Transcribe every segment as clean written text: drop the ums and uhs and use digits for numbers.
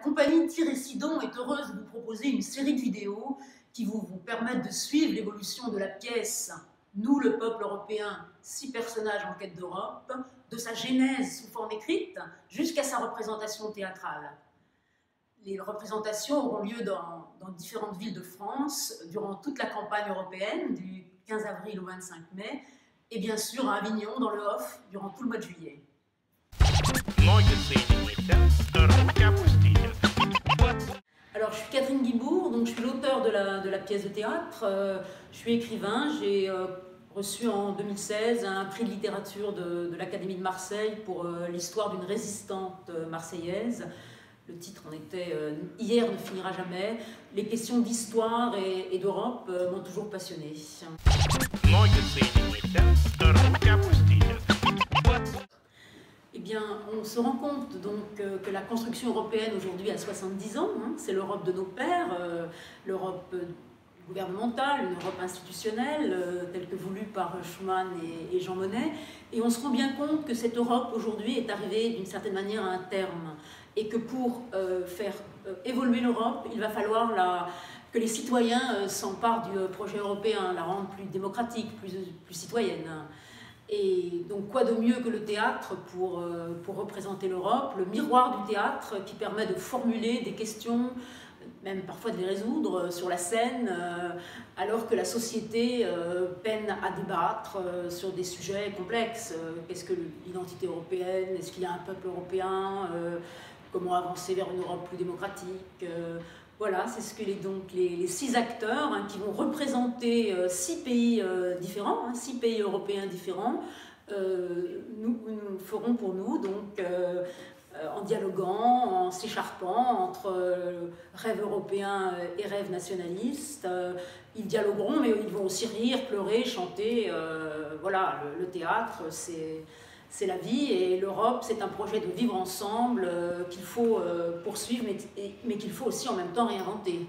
compagnie Tir-et-Sidon est heureuse de vous proposer une série de vidéos qui vous permettent de suivre l'évolution de la pièce Nous, le peuple européen, 6 personnages en quête d'Europe, de sa genèse sous forme écrite jusqu'à sa représentation théâtrale. Les représentations auront lieu dans différentes villes de France durant toute la campagne européenne, du 15 avril au 25 mai, et bien sûr à Avignon, dans le Off, durant tout le mois de juillet. Alors, je suis Catherine Guibourg, donc je suis l'auteur de la pièce de théâtre. Je suis écrivain, j'ai reçu en 2016 un prix de littérature de l'Académie de Marseille pour l'histoire d'une résistante marseillaise. Le titre en était « Hier ne finira jamais ». Les questions d'histoire et d'Europe m'ont toujours passionnée. Eh bien, on se rend compte donc que la construction européenne aujourd'hui a 70 ans. C'est l'Europe de nos pères, l'Europe gouvernementale, une Europe institutionnelle, telle que voulue par Schuman et Jean Monnet. Et on se rend bien compte que cette Europe aujourd'hui est arrivée d'une certaine manière à un terme. Et que pour faire évoluer l'Europe, il va falloir que les citoyens s'emparent du projet européen, la rendre plus démocratique, plus citoyenne. Et donc quoi de mieux que le théâtre pour représenter l'Europe, le miroir du théâtre qui permet de formuler des questions, même parfois de les résoudre sur la scène, alors que la société peine à débattre sur des sujets complexes. Qu'est-ce que l'identité européenne? Est-ce qu'il y a un peuple européen? Comment avancer vers une Europe plus démocratique? Voilà, c'est ce que les 6 acteurs qui vont représenter 6 pays différents, 6 pays européens différents, nous ferons pour nous, donc en dialoguant, en s'écharpant entre rêve européen et rêve nationaliste. Ils dialogueront, mais ils vont aussi rire, pleurer, chanter. Voilà, le théâtre, c'est la vie, et l'Europe, c'est un projet de vivre ensemble qu'il faut poursuivre, mais qu'il faut aussi en même temps réinventer.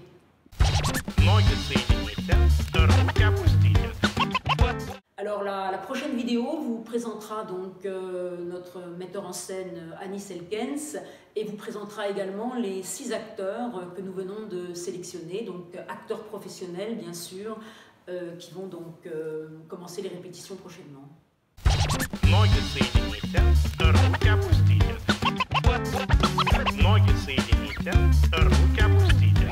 Alors la prochaine vidéo vous présentera donc notre metteur en scène Anis Elkens, et vous présentera également les 6 acteurs que nous venons de sélectionner, donc acteurs professionnels bien sûr, qui vont donc commencer les répétitions prochainement. Ноги соедините, руки опустите. Ноги соедините, руки опустите.